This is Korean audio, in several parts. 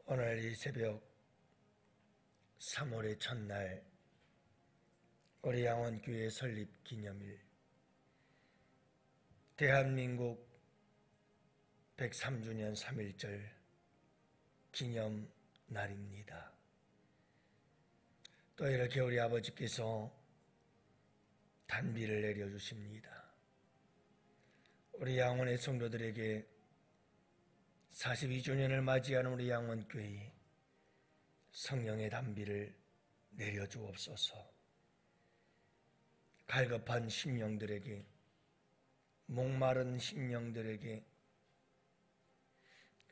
오늘 이 새벽 3월의 첫날 우리 양원교회 설립 기념일, 대한민국 103주년 3.1절 기념 날입니다. 또 이렇게 우리 아버지께서 단비를 내려주십니다. 우리 양원의 성도들에게 42주년을 맞이하는 우리 양원교회에 성령의 단비를 내려주옵소서. 갈급한 심령들에게, 목마른 심령들에게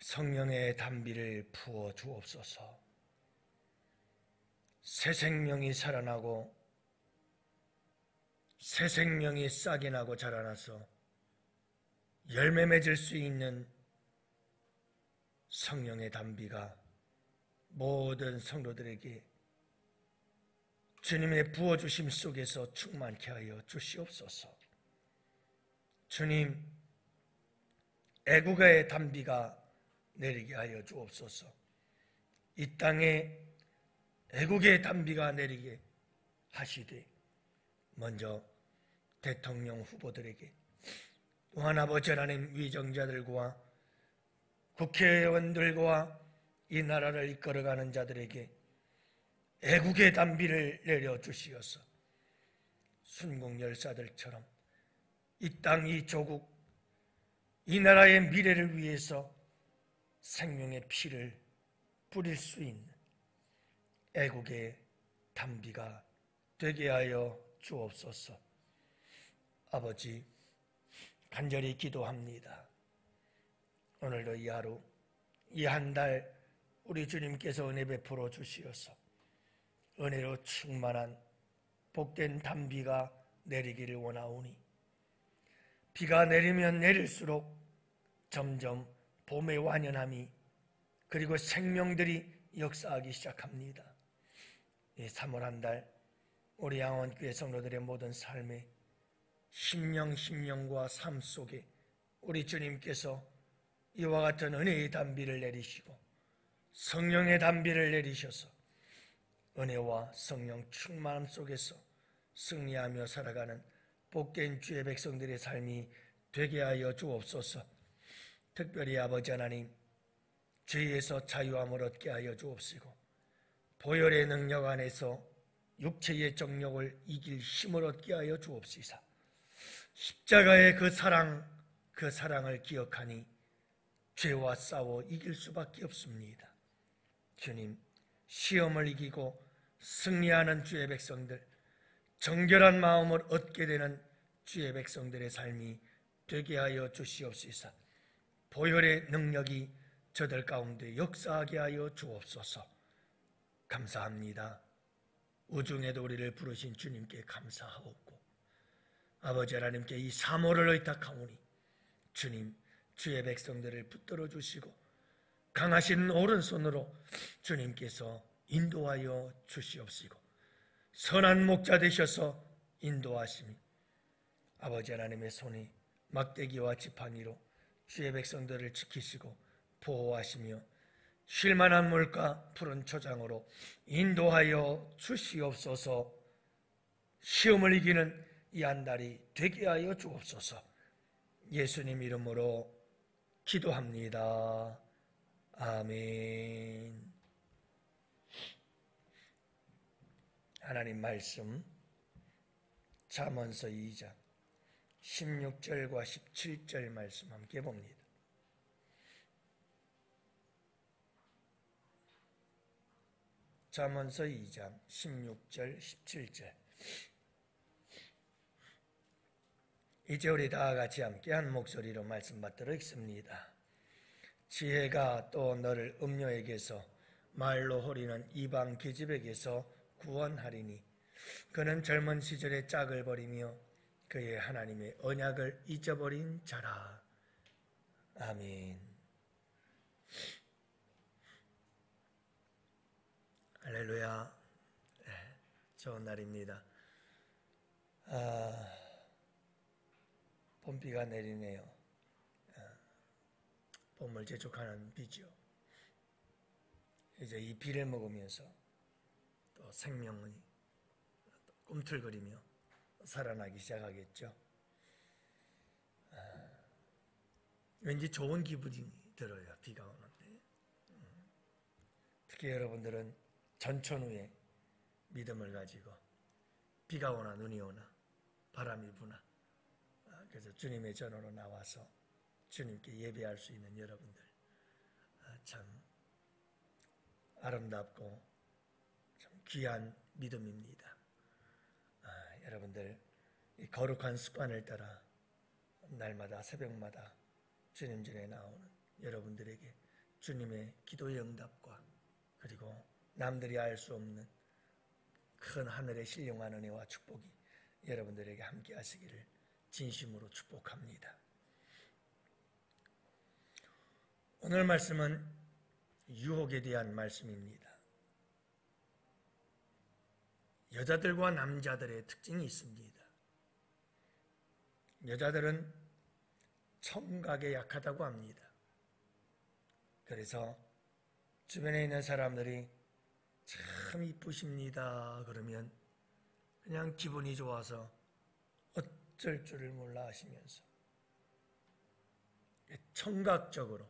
성령의 단비를 부어 주옵소서. 새 생명이 살아나고 새 생명이 싹이 나고 자라나서 열매 맺을 수 있는 성령의 단비가 모든 성도들에게 주님의 부어주심 속에서 충만케 하여 주시옵소서. 주님, 애국의 단비가 내리게 하여 주옵소서. 이 땅에 애국의 단비가 내리게 하시되, 먼저 대통령 후보들에게, 또한 아버지 하나님 위정자들과 국회의원들과 이 나라를 이끌어가는 자들에게 애국의 단비를 내려주시어서 순국열사들처럼 이 땅, 이 조국, 이 나라의 미래를 위해서 생명의 피를 뿌릴 수 있는 애국의 단비가 되게 하여 주옵소서. 아버지, 간절히 기도합니다. 오늘도 이 하루, 이 한 달 우리 주님께서 은혜 베풀어 주시어서 은혜로 충만한 복된 단비가 내리기를 원하오니, 비가 내리면 내릴수록 점점 봄의 완연함이, 그리고 생명들이 역사하기 시작합니다. 이 3월 한 달 우리 양원교회 성도들의 모든 삶에 심령과 삶 속에 우리 주님께서 이와 같은 은혜의 단비를 내리시고 성령의 단비를 내리셔서 은혜와 성령 충만함 속에서 승리하며 살아가는 복된 주의 백성들의 삶이 되게 하여 주옵소서. 특별히 아버지 하나님, 죄에서 자유함을 얻게 하여 주옵시고, 보혈의 능력 안에서 육체의 정욕을 이길 힘을 얻게 하여 주옵시사. 십자가의 그 사랑을 기억하니 죄와 싸워 이길 수밖에 없습니다. 주님, 시험을 이기고 승리하는 주의 백성들, 정결한 마음을 얻게 되는 주의 백성들의 삶이 되게 하여 주시옵소서. 보혈의 능력이 저들 가운데 역사하게 하여 주옵소서. 감사합니다. 우중에도 우리를 부르신 주님께 감사하옵고, 아버지 하나님께 이 사모를 의탁하오니 주님, 주의 백성들을 붙들어 주시고 강하신 오른손으로 주님께서 인도하여 주시옵시고, 선한 목자 되셔서 인도하시니 아버지 하나님의 손이 막대기와 지팡이로 주의 백성들을 지키시고 보호하시며 쉴만한 물과 푸른 초장으로 인도하여 주시옵소서. 시험을 이기는 이 한 달이 되게 하여 주옵소서. 예수님 이름으로 기도합니다. 아멘. 하나님 말씀, 잠언서 2장 16절과 17절 말씀 함께 봅니다. 잠언서 2장 16절 17절. 이제 우리 다 같이 함께 한 목소리로 말씀 받들어 읽습니다. 지혜가 또 너를 음녀에게서, 말로 호리는 이방 계집에게서 구원하리니, 그는 젊은 시절의 짝을 버리며 그의 하나님의 언약을 잊어버린 자라. 아멘. 할렐루야. 좋은 날입니다. 봄비가 내리네요. 봄을 재촉하는 비죠. 이제 이 비를 먹으면서 또 생명이 꿈틀거리며 살아나기 시작하겠죠. 왠지 좋은 기분이 들어요. 비가 오는데. 특히 여러분들은 전천후에 믿음을 가지고 비가 오나 눈이 오나 바람이 부나 그래서 주님의 전으로 나와서 주님께 예배할 수 있는 여러분들, 참 아름답고 참 귀한 믿음입니다. 여러분들 이 거룩한 습관을 따라 날마다 새벽마다 주님 전에 나오는 여러분들에게 주님의 기도의 응답과 그리고 남들이 알 수 없는 큰 하늘의 신령한 은혜와 축복이 여러분들에게 함께 하시기를 진심으로 축복합니다. 오늘 말씀은 유혹에 대한 말씀입니다. 여자들과 남자들의 특징이 있습니다. 여자들은 청각에 약하다고 합니다. 그래서 주변에 있는 사람들이 참 이쁘십니다 그러면 그냥 기분이 좋아서 어쩔 줄을 몰라 하시면서 청각적으로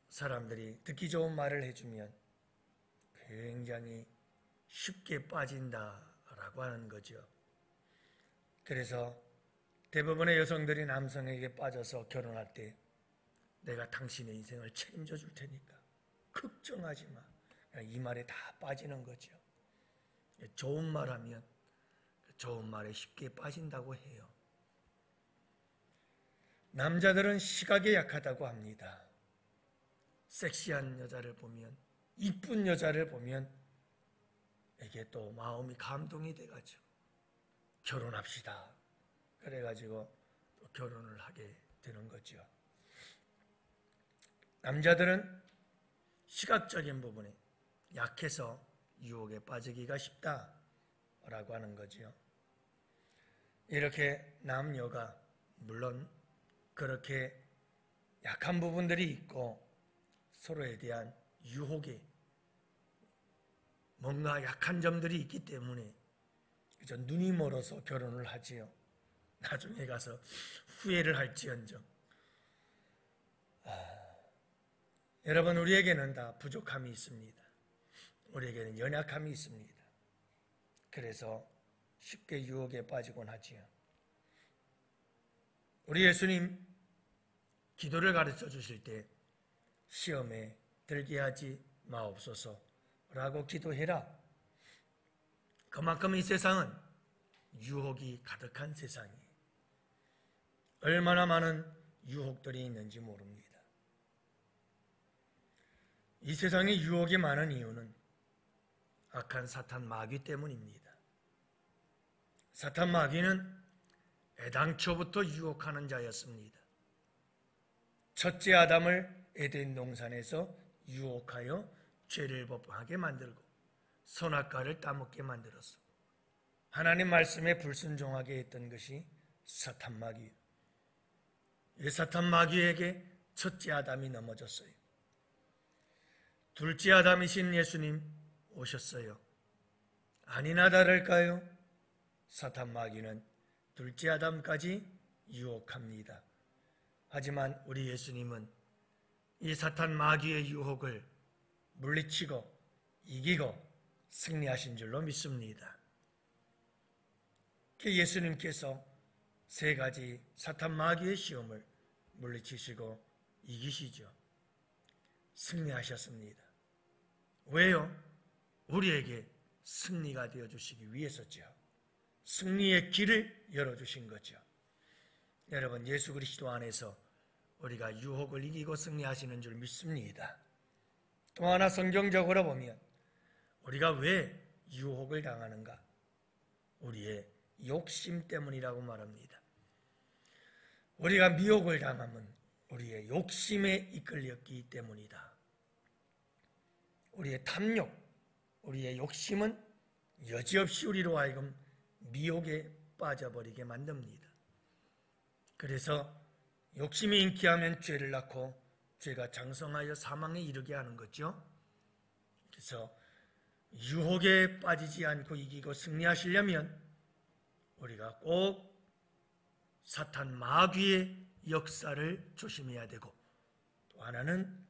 사람들이 듣기 좋은 말을 해주면 굉장히 쉽게 빠진다라고 하는 거죠. 그래서 대부분의 여성들이 남성에게 빠져서 결혼할 때 내가 당신의 인생을 책임져 줄 테니까 걱정하지 마. 이 말에 다 빠지는 거죠. 좋은 말 하면 좋은 말에 쉽게 빠진다고 해요. 남자들은 시각에 약하다고 합니다. 섹시한 여자를 보면, 이쁜 여자를 보면 이게 또 마음이 감동이 돼가지고 결혼합시다. 그래가지고 또 결혼을 하게 되는 거죠. 남자들은 시각적인 부분에 약해서 유혹에 빠지기가 쉽다라고 하는 거죠. 이렇게 남녀가 물론 그렇게 약한 부분들이 있고 서로에 대한 유혹에 뭔가 약한 점들이 있기 때문에 그저 눈이 멀어서 결혼을 하지요. 나중에 가서 후회를 할지언정. 여러분, 우리에게는 다 부족함이 있습니다. 우리에게는 연약함이 있습니다. 그래서 쉽게 유혹에 빠지곤 하지요. 우리 예수님 기도를 가르쳐 주실 때 시험에 들게 하지 마옵소서라고 기도해라. 그만큼 이 세상은 유혹이 가득한 세상이에요. 얼마나 많은 유혹들이 있는지 모릅니다. 이 세상에 유혹이 많은 이유는 악한 사탄 마귀 때문입니다. 사탄 마귀는 애당초부터 유혹하는 자였습니다. 첫째 아담을 에덴 동산에서 유혹하여 죄를 범하게 만들고 선악과를 따먹게 만들어서 하나님 말씀에 불순종하게 했던 것이 사탄 마귀예요. 이 사탄 마귀에게 첫째 아담이 넘어졌어요. 둘째 아담이신 예수님 오셨어요. 아니나 다를까요? 사탄 마귀는 둘째 아담까지 유혹합니다. 하지만 우리 예수님은 이 사탄 마귀의 유혹을 물리치고 이기고 승리하신 줄로 믿습니다. 예수님께서 세 가지 사탄 마귀의 시험을 물리치시고 이기시죠. 승리하셨습니다. 왜요? 우리에게 승리가 되어주시기 위해서죠. 승리의 길을 열어주신 거죠. 여러분, 예수 그리스도 안에서 우리가 유혹을 이기고 승리하시는 줄 믿습니다. 또 하나 성경적으로 보면 우리가 왜 유혹을 당하는가? 우리의 욕심 때문이라고 말합니다. 우리가 미혹을 당하면 우리의 욕심에 이끌렸기 때문이다. 우리의 탐욕, 우리의 욕심은 여지없이 우리로 하여금 미혹에 빠져버리게 만듭니다. 그래서 욕심이 인기하면 죄를 낳고 죄가 장성하여 사망에 이르게 하는 거죠. 그래서 유혹에 빠지지 않고 이기고 승리하시려면 우리가 꼭 사탄 마귀의 역사를 조심해야 되고, 또 하나는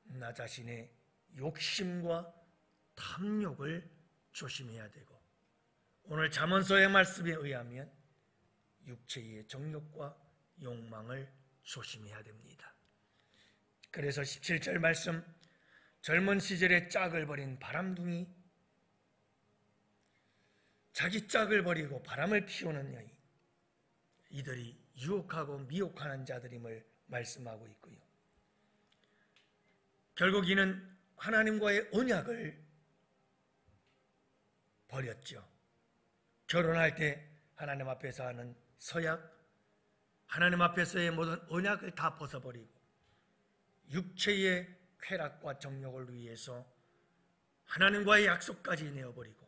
나 자신의 욕심과 탐욕을 조심해야 되고, 오늘 잠언서의 말씀에 의하면 육체의 정욕과 욕망을 조심해야 됩니다. 그래서 17절 말씀, 젊은 시절에 짝을 버린 바람둥이, 자기 짝을 버리고 바람을 피우는 여인, 이들이 유혹하고 미혹하는 자들임을 말씀하고 있고요. 결국 이는 하나님과의 언약을 버렸죠. 결혼할 때 하나님 앞에서 하는 서약, 하나님 앞에서의 모든 언약을 다 벗어버리고 육체의 쾌락과 정욕을 위해서 하나님과의 약속까지 내어버리고,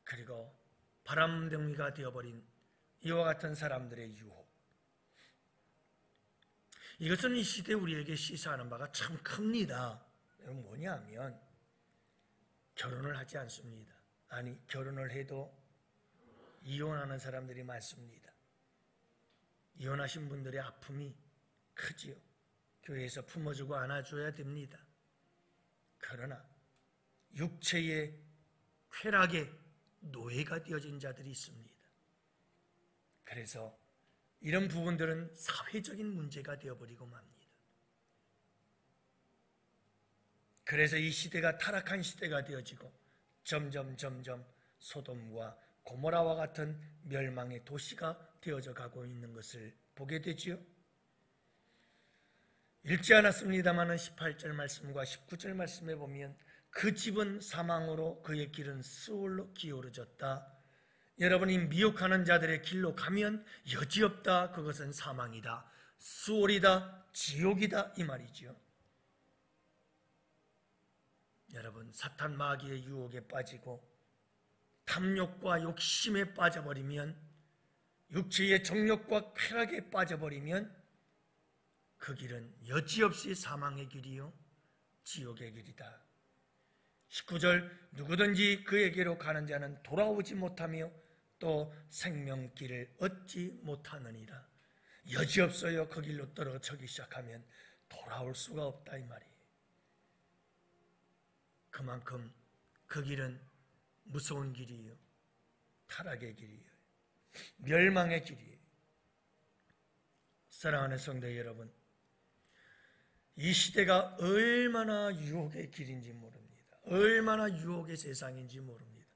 그리고 바람둥이가 되어버린 이와 같은 사람들의 유혹, 이것은 이 시대에 우리에게 시사하는 바가 참 큽니다. 뭐냐면 결혼을 하지 않습니다. 아니, 결혼을 해도 이혼하는 사람들이 많습니다. 이혼하신 분들의 아픔이 크지요. 교회에서 품어주고 안아줘야 됩니다. 그러나 육체의 쾌락에 노예가 되어진 자들이 있습니다. 그래서 이런 부분들은 사회적인 문제가 되어버리고 맙니다. 그래서 이 시대가 타락한 시대가 되어지고 점점 소돔과 고모라와 같은 멸망의 도시가 되어져 가고 있는 것을 보게 되지요. 읽지 않았습니다마는 18절 말씀과 19절 말씀에 보면 그 집은 사망으로 그의 길은 스올로 기울어졌다. 여러분이 미혹하는 자들의 길로 가면 여지없다. 그것은 사망이다, 스올이다, 지옥이다, 이 말이죠. 여러분, 사탄 마귀의 유혹에 빠지고 탐욕과 욕심에 빠져버리면, 육체의 정욕과 쾌락에 빠져버리면 그 길은 여지없이 사망의 길이요 지옥의 길이다. 19절, 누구든지 그에게로 가는 자는 돌아오지 못하며 또 생명길을 얻지 못하느니라. 여지없어요. 그 길로 떨어지기 시작하면 돌아올 수가 없다, 이 말이에요. 그만큼 그 길은 무서운 길이에요. 타락의 길이에요. 멸망의 길이에요. 사랑하는 성도 여러분, 이 시대가 얼마나 유혹의 길인지 모릅니다. 얼마나 유혹의 세상인지 모릅니다.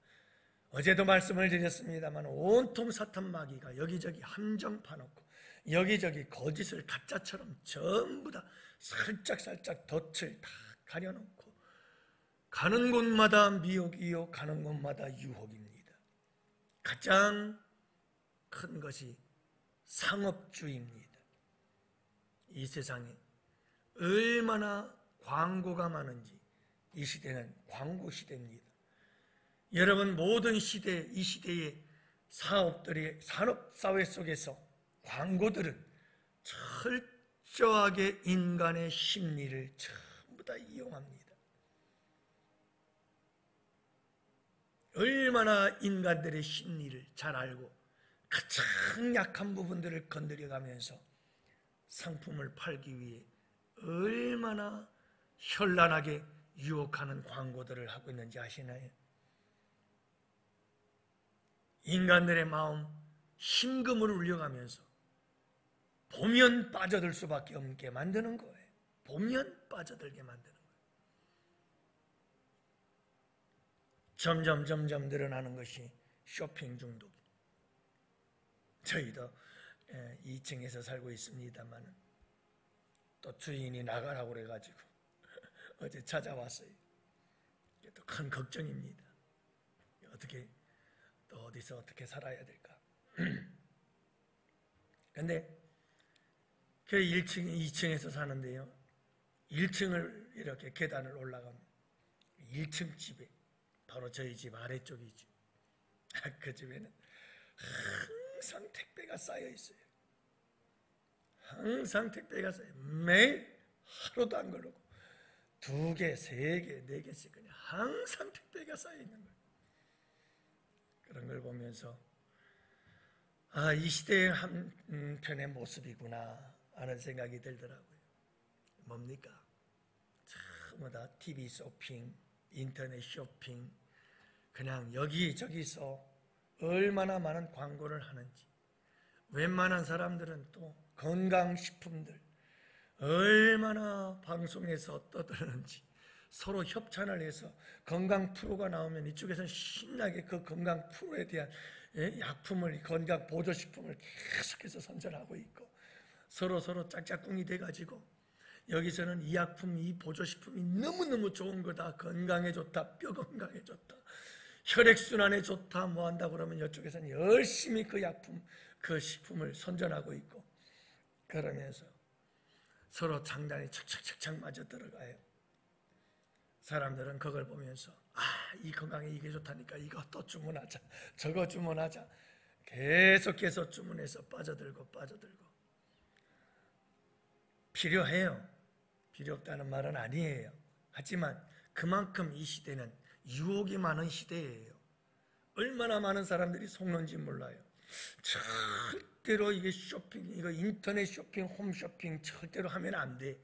어제도 말씀을 드렸습니다만 온통 사탄 마귀가 여기저기 함정 파놓고 여기저기 거짓을 가짜처럼 전부 다 살짝 덫을 다 가려놓고 가는 곳마다 미혹이요 가는 곳마다 유혹입니다. 가장 큰 것이 상업주의입니다. 이 세상에 얼마나 광고가 많은지, 이 시대는 광고 시대입니다. 여러분, 모든 시대, 이 시대의 사업들의 산업사회 속에서 광고들은 철저하게 인간의 심리를 전부 다 이용합니다. 얼마나 인간들의 심리를 잘 알고 가장 약한 부분들을 건드려가면서 상품을 팔기 위해 얼마나 현란하게 유혹하는 광고들을 하고 있는지 아시나요? 인간들의 마음 심금을 울려가면서 보면 빠져들 수밖에 없게 만드는 거예요. 보면 빠져들게 만드는 거예요. 점점 늘어나는 것이 쇼핑 중독. 저희도 2층에서 살고 있습니다만 또 주인이 나가라고 그래가지고 어제 찾아왔어요. 또 큰 걱정입니다. 또 어디서 어떻게 살아야 될까. 그런데 그 1층, 2층에서 사는데요, 1층을 이렇게 계단을 올라가면 1층 집에, 바로 저희 집 아래쪽이죠. 그 집에는 항상 택배가 쌓여 있어요. 항상 택배가 쌓여. 매일 하루도 안 걸리고 2개, 3개, 4개씩 그냥 항상 택배가 쌓여 있는 거예요. 그런 걸 보면서 이 시대의 한편의 모습이구나 하는 생각이 들더라고요. 뭡니까? 전부 다 TV 쇼핑, 인터넷 쇼핑, 그냥 여기저기서 얼마나 많은 광고를 하는지, 웬만한 사람들은 또 건강식품들 얼마나 방송에서 떠드는지 서로 협찬을 해서 건강 프로가 나오면 이쪽에서는 신나게 그 건강 프로에 대한 약품을, 건강 보조식품을 계속해서 선전하고 있고, 서로 짝짝꿍이 돼가지고 여기서는 이 약품, 이 보조식품이 너무너무 좋은 거다, 건강에 좋다, 뼈 건강에 좋다, 혈액순환에 좋다, 뭐 한다 그러면 이쪽에서는 열심히 그 약품, 그 식품을 선전하고 있고, 그러면서 서로 장단이 착착착착 맞아 들어가요. 사람들은 그걸 보면서 이 건강에 이게 좋다니까 이거 또 주문하자, 저거 주문하자, 계속해서 주문해서 빠져들고 필요해요. 필요 없다는 말은 아니에요. 하지만 그만큼 이 시대는 유혹이 많은 시대예요. 얼마나 많은 사람들이 속는지 몰라요. 절대로 이게 쇼핑, 이거 인터넷 쇼핑, 홈쇼핑 절대로 하면 안 돼.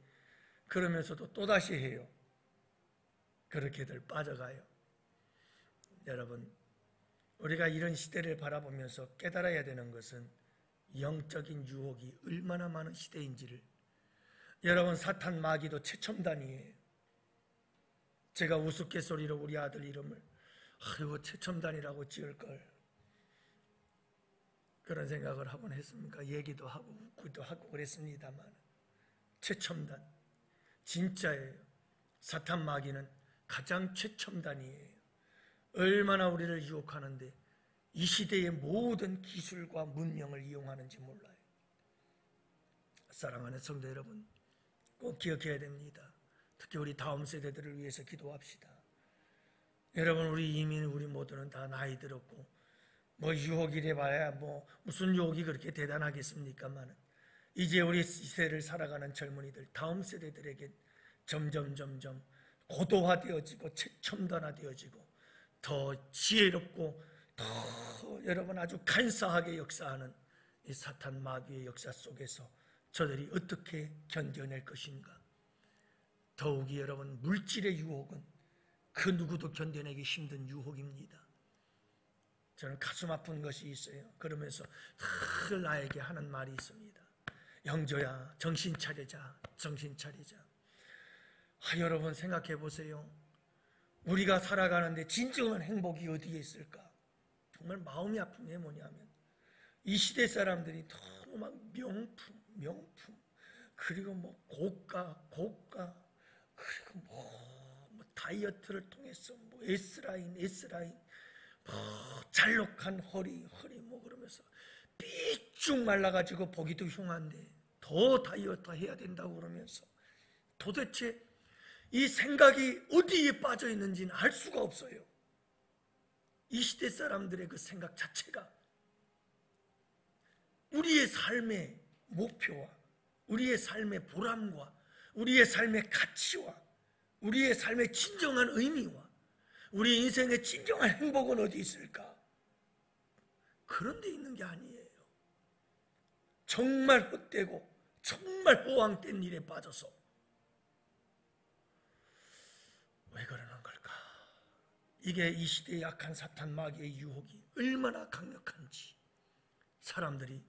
그러면서도 또다시 해요. 그렇게들 빠져가요. 여러분, 우리가 이런 시대를 바라보면서 깨달아야 되는 것은 영적인 유혹이 얼마나 많은 시대인지를. 여러분, 사탄 마귀도 최첨단이에요. 제가 우스갯소리로 우리 아들 이름을 이거 최첨단이라고 지을걸, 그런 생각을 하곤 했습니까? 얘기도 하고 웃기도 하고 그랬습니다만 최첨단, 진짜예요. 사탄 마귀는 가장 최첨단이에요. 얼마나 우리를 유혹하는데 이 시대의 모든 기술과 문명을 이용하는지 몰라요. 사랑하는 성도 여러분, 꼭 기억해야 됩니다. 특히 우리 다음 세대들을 위해서 기도합시다. 여러분, 우리 모두는 다 나이 들었고 유혹이래 봐야 무슨 유혹이 그렇게 대단하겠습니까만, 이제 우리 시대를 살아가는 젊은이들, 다음 세대들에게 점점 고도화되어지고 최첨단화되어지고 더 지혜롭고 더 여러분 아주 간사하게 역사하는 이 사탄 마귀의 역사 속에서 저들이 어떻게 견뎌낼 것인가. 더욱이 여러분, 물질의 유혹은 그 누구도 견뎌내기 힘든 유혹입니다. 저는 가슴 아픈 것이 있어요. 그러면서 늘 나에게 하는 말이 있습니다. 영조야, 정신 차리자, 정신 차리자. 여러분 생각해 보세요. 우리가 살아가는데 진정한 행복이 어디에 있을까? 정말 마음이 아픈 게 뭐냐면, 이 시대 사람들이 너무 막 명품, 그리고 고가, 그리고 다이어트를 통해서 S라인, 잘록한 허리 그러면서 삐쭉 말라가지고 보기도 흉한데 더 다이어트 해야 된다고 그러면서 도대체 이 생각이 어디에 빠져 있는지는 알 수가 없어요. 이 시대 사람들의 그 생각 자체가 우리의 삶의 목표와 우리의 삶의 보람과 우리의 삶의 가치와 우리의 삶의 진정한 의미와 우리 인생의 진정한 행복은 어디 있을까? 그런 데 있는 게 아니에요. 정말 헛되고 정말 허황된 일에 빠져서 왜 그러는 걸까? 이게 이 시대의 약한 사탄 마귀의 유혹이 얼마나 강력한지 사람들이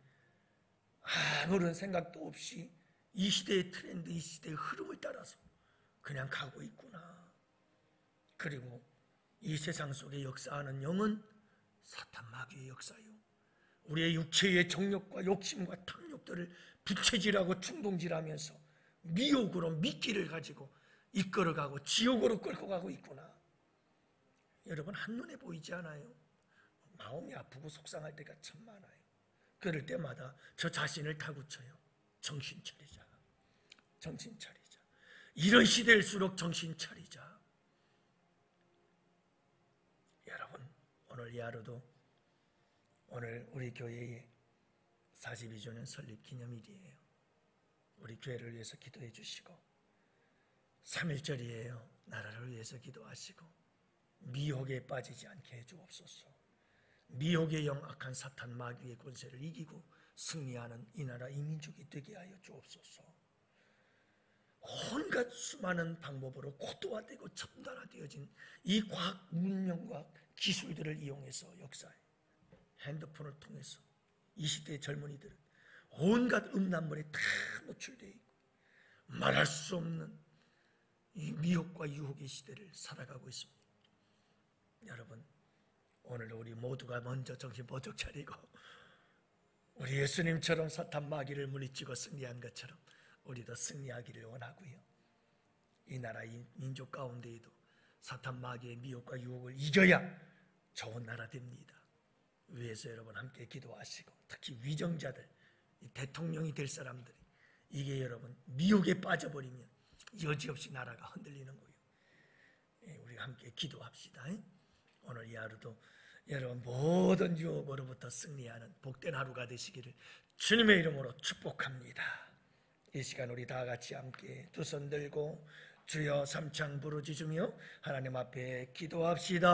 아무런 생각도 없이 이 시대의 트렌드, 이 시대의 흐름을 따라서 그냥 가고 있구나. 그리고 이 세상 속에 역사하는 영은 사탄 마귀의 역사요. 우리의 육체의 정욕과 욕심과 탐욕들을 부채질하고 충동질하면서 미혹으로 미끼를 가지고 이끌어가고 지옥으로 끌고 가고 있구나. 여러분, 한눈에 보이지 않아요? 마음이 아프고 속상할 때가 참 많아요. 그럴 때마다 저 자신을 다구쳐요. 정신 차리자. 정신 차리자. 이런 시대일수록 정신 차리자. 여러분, 오늘 이 하루도 오늘 우리 교회의 42주년 설립 기념일이에요. 우리 교회를 위해서 기도해 주시고 3.1절이에요. 나라를 위해서 기도하시고 미혹에 빠지지 않게 해주옵소서. 미혹의 영 악한 사탄 마귀의 권세를 이기고 승리하는 이 나라 이 민족이 되게 하여 주옵소서. 온갖 수많은 방법으로 고도화되고 첨단화되어진 이 과학 문명과 기술들을 이용해서 역사에 핸드폰을 통해서 이 시대의 젊은이들은 온갖 음란물에 다 노출되어 있고 말할 수 없는 이 미혹과 유혹의 시대를 살아가고 있습니다. 여러분, 오늘 우리 모두가 먼저 정신 번쩍 차리고 우리 예수님처럼 사탄 마귀를 물리치고 승리한 것처럼 우리도 승리하기를 원하고요. 이 나라 이 민족 가운데에도 사탄 마귀의 미혹과 유혹을 이겨야 좋은 나라 됩니다. 위에서 여러분 함께 기도하시고 특히 위정자들, 대통령이 될 사람들이 이게 여러분 미혹에 빠져버리면 여지없이 나라가 흔들리는 거예요. 우리가 함께 기도합시다. 오늘 이 하루도 여러분 모든 유혹으로부터 승리하는 복된 하루가 되시기를 주님의 이름으로 축복합니다. 이 시간 우리 다 같이 함께 두 손 들고 주여 삼창 부르짖으며 하나님 앞에 기도합시다.